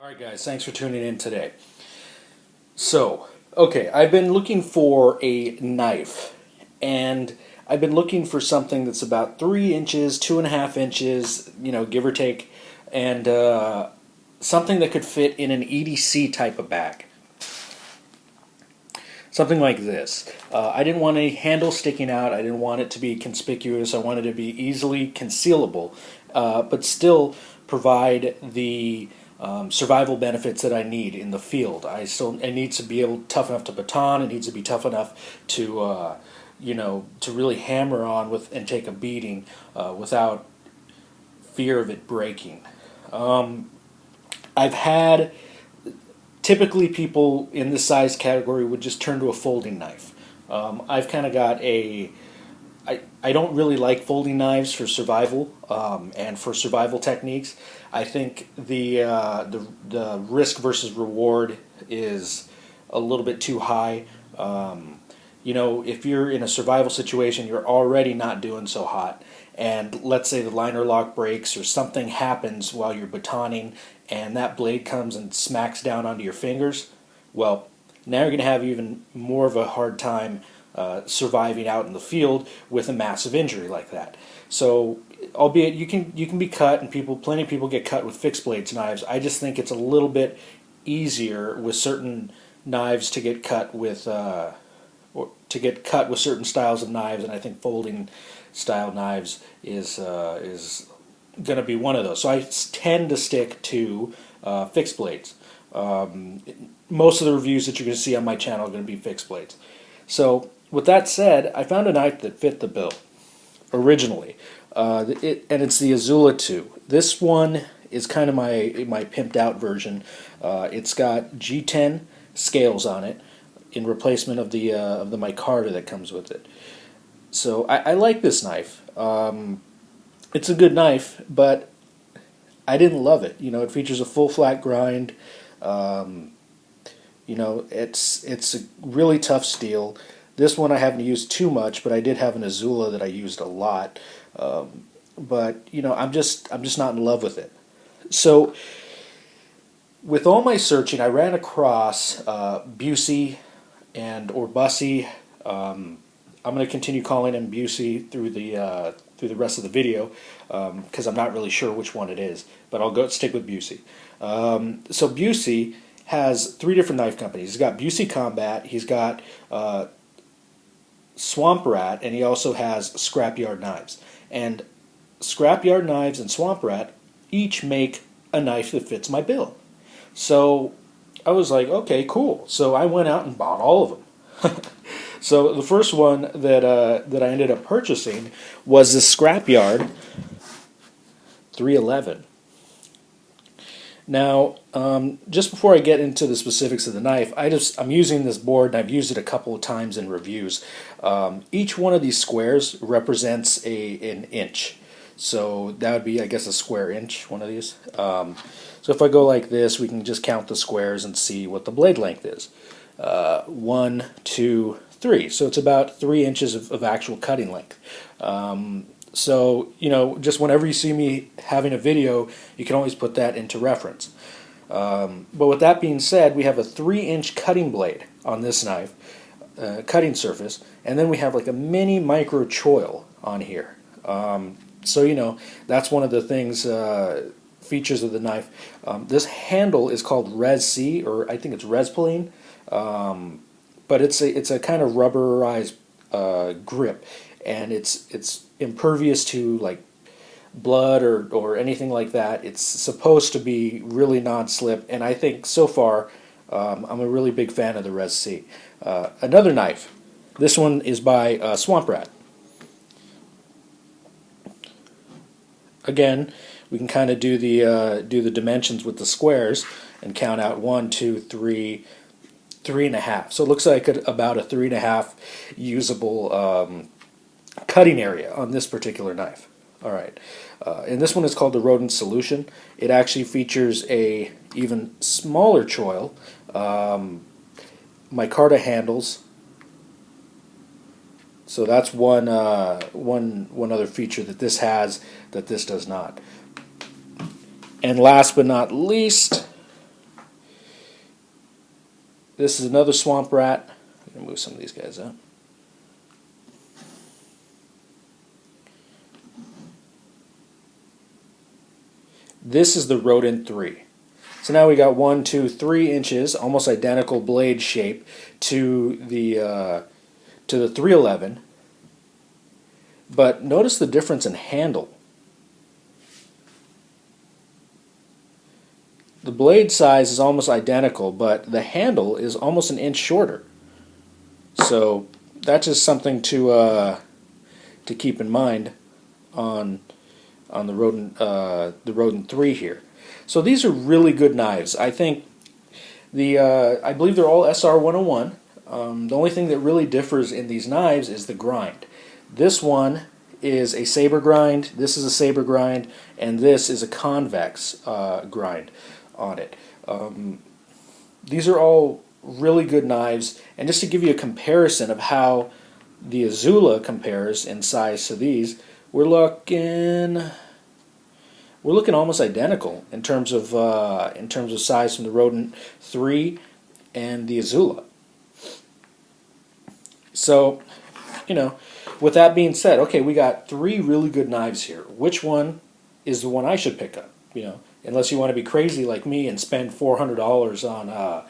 Alright guys, thanks for tuning in today. Okay, I've been looking for a knife, and I've been looking for something that's about 3 inches, 2.5 inches, give or take, and something that could fit in an EDC type of bag. Something like this. I didn't want a handle sticking out, I didn't want it to be conspicuous, I wanted it to be easily concealable, but still provide the survival benefits that I need in the field. It needs to be tough enough to baton. It needs to be tough enough to to really hammer on with and take a beating without fear of it breaking. I've had typically people in this size category would just turn to a folding knife. I've kind of got I don't really like folding knives for survival and for survival techniques. I think the risk versus reward is a little bit too high. If you're in a survival situation, you're already not doing so hot, and let's say the liner lock breaks or something happens while you're batoning, and that blade comes and smacks down onto your fingers. Well, now you're going to have even more of a hard time surviving out in the field with a massive injury like that. So, albeit you can be cut, and plenty of people get cut with fixed blades knives. I just think it's a little bit easier with certain knives to get cut with certain styles of knives, and I think folding style knives is going to be one of those. So I tend to stick to fixed blades. Most of the reviews that you're going to see on my channel are going to be fixed blades. So with that said, I found a knife that fit the bill originally, and it's the Azula 2. This one is kind of my pimped out version. It's got G10 scales on it in replacement of the micarta that comes with it. So I like this knife. It's a good knife, but I didn't love it. It features a full flat grind. It's a really tough steel. This one I haven't used too much, but I did have an Azula that I used a lot. But I'm just not in love with it. So with all my searching, I ran across Busse or Busse. I'm going to continue calling him Busse through the rest of the video because I'm not really sure which one it is, but I'll stick with Busse. So Busse has 3 different knife companies. He's got Busse Combat, he's got Swamp Rat, and he also has Scrapyard Knives. And Scrapyard Knives and Swamp Rat each make a knife that fits my bill. So I was like, okay, cool. So I went out and bought all of them. So the first one that I ended up purchasing was the Scrapyard 311. Now, just before I get into the specifics of the knife, I'm using this board, and I've used it a couple of times in reviews. Each one of these squares represents an inch. So that would be, I guess, a square inch, one of these. So if I go like this, we can just count the squares and see what the blade length is. 1, 2, 3. So it's about 3 inches of actual cutting length. So, just whenever you see me having a video, you can always put that into reference. But with that being said, we have a 3-inch cutting blade on this knife, cutting surface, and then we have like a mini micro choil on here. So, that's one of the things, features of the knife. This handle is called Res C, or I think it's Respoline, but it's a kind of rubberized grip, and it's impervious to like blood or anything like that. It's supposed to be really non-slip, and I think so far I'm a really big fan of the Res C. Another knife. This one is by Swamp Rat. Again, we can kind of do the dimensions with the squares and count out 1, 2, 3, 3.5. So it looks like about a 3.5 usable cutting area on this particular knife. All right, and this one is called the Rodent Solution. It actually features a even smaller choil, micarta handles. So that's one other feature that this has that this does not. And last but not least, This is another swamp rat. I'm going to move some of these guys out. This is the Rodent 3. So now we got 1, 2, 3 inches, almost identical blade shape to the 311. But notice the difference in handle. The blade size is almost identical, but the handle is almost an inch shorter. So that's just something to keep in mind on the Rodent 3 here. So these are really good knives. I think I believe they're all SR 101. The only thing that really differs in these knives is the grind. This one is a saber grind, this is a saber grind, and this is a convex grind on it. These are all really good knives, and just to give you a comparison of how the Azula compares in size to these, we're looking almost identical in terms of size from the Rodent 3 and the Azula. So, with that being said, okay, we got 3 really good knives here. Which one is the one I should pick up? Unless you want to be crazy like me and spend $400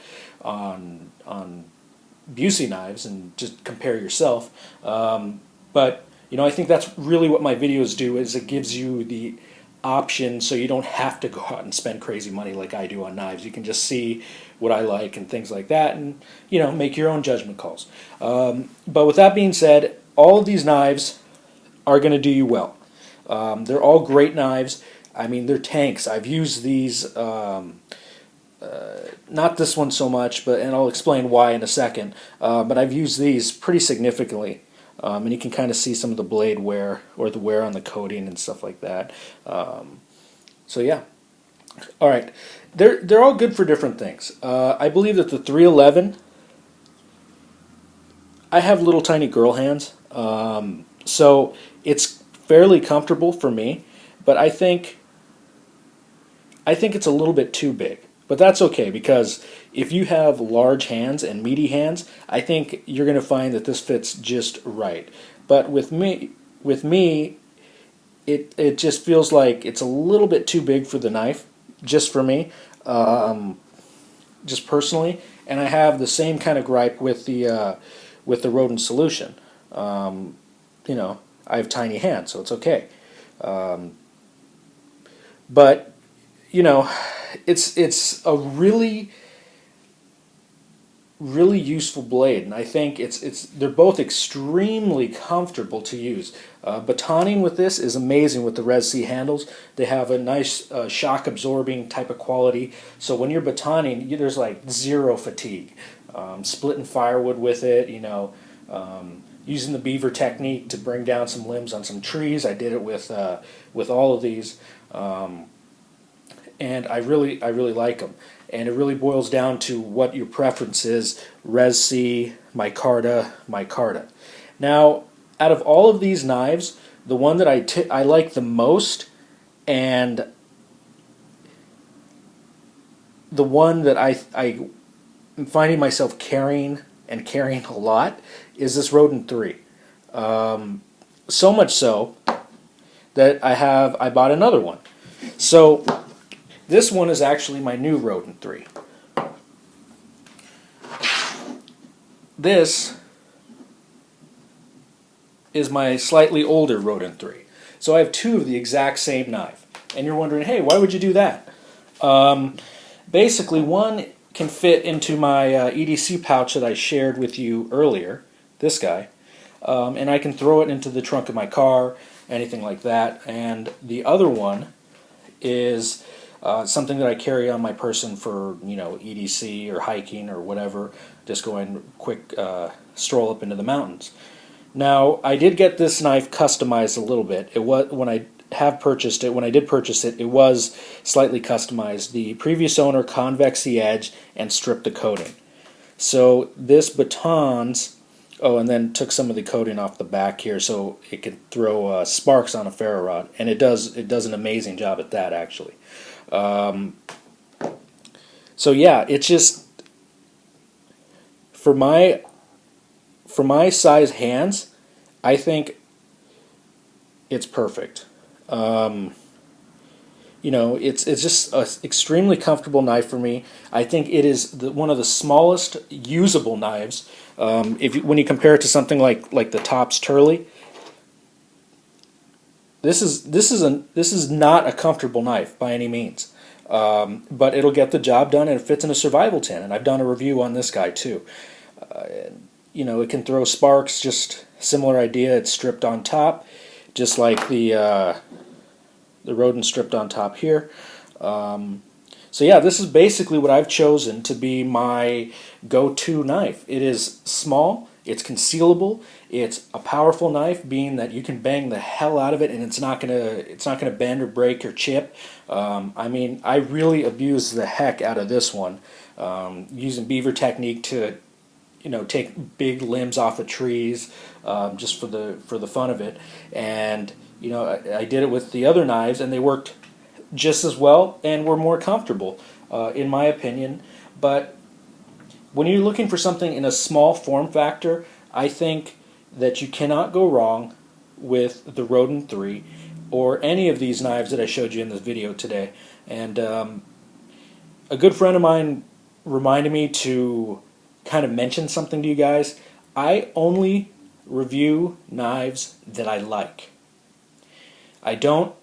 on Busse knives and just compare yourself. But I think that's really what my videos do, is it gives you the option so you don't have to go out and spend crazy money like I do on knives. You can just see what I like and things like that, and make your own judgment calls. But with that being said, all of these knives are going to do you well. They're all great knives. I mean, they're tanks. I've used these, not this one so much, and I'll explain why in a second, but I've used these pretty significantly. And you can kind of see some of the blade wear, or the wear on the coating and stuff like that. So yeah. All right. They're all good for different things. I believe that the 311, I have little tiny girl hands, so it's fairly comfortable for me, but I think it's a little bit too big. But that's okay, because if you have large hands and meaty hands, I think you're going to find that this fits just right. But with me, it just feels like it's a little bit too big for the knife, just for me, just personally. And I have the same kind of gripe with the Rodent solution. I have tiny hands, so it's okay. But it's a really useful blade, and I think they're both extremely comfortable to use. Batoning with this is amazing with the Res C handles. They have a nice shock absorbing type of quality, so when you're batoning, there's like zero fatigue. Splitting firewood with it, using the beaver technique to bring down some limbs on some trees. I did it with all of these. And I really like them. And it really boils down to what your preference is: Res C, micarta. Now, out of all of these knives, the one that I like the most, and the one that I am finding myself carrying a lot, is this Rodent 3. So much so that I bought another one. So this one is actually my new Rodent 3. This is my slightly older Rodent 3. So I have 2 of the exact same knife. And you're wondering, hey, why would you do that? Basically, one can fit into my EDC pouch that I shared with you earlier, this guy, and I can throw it into the trunk of my car, anything like that. And the other one is something that I carry on my person for, EDC or hiking or whatever, just going quick stroll up into the mountains. Now, I did get this knife customized a little bit. It was when I did purchase it, it was slightly customized. The previous owner convexed the edge and stripped the coating. So this batons, and then took some of the coating off the back here so it could throw sparks on a ferro rod, and it does an amazing job at that, actually. So yeah, it's just, for my size hands, I think it's perfect. You know, it's just an extremely comfortable knife for me. I think it is one of the smallest usable knives. When you compare it to something like the Tops Turley, this is not a comfortable knife by any means. But it'll get the job done, and it fits in a survival tin. And I've done a review on this guy too. You know, it can throw sparks. Just similar idea. It's stripped on top, just like the Rodent stripped on top here. So yeah, this is basically what I've chosen to be my go-to knife. It is small, it's concealable, it's a powerful knife, being that you can bang the hell out of it and it's not gonna bend or break or chip. I mean, I really abused the heck out of this one, using beaver technique to, you know, take big limbs off of trees, just for the fun of it. And you know, I did it with the other knives, and they worked just as well and were more comfortable, in my opinion. But when you're looking for something in a small form factor, I think that you cannot go wrong with the Rodent 3 or any of these knives that I showed you in this video today. And a good friend of mine reminded me to kind of mention something to you guys. I only review knives that I like. I don't,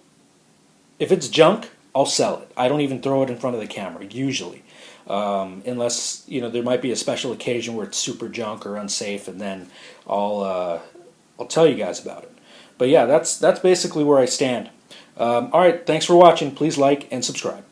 if it's junk, I'll sell it. I don't even throw it in front of the camera, usually. Unless, you know, there might be a special occasion where it's super junk or unsafe, and then I'll tell you guys about it. But yeah, that's basically where I stand. Alright, thanks for watching. Please like and subscribe.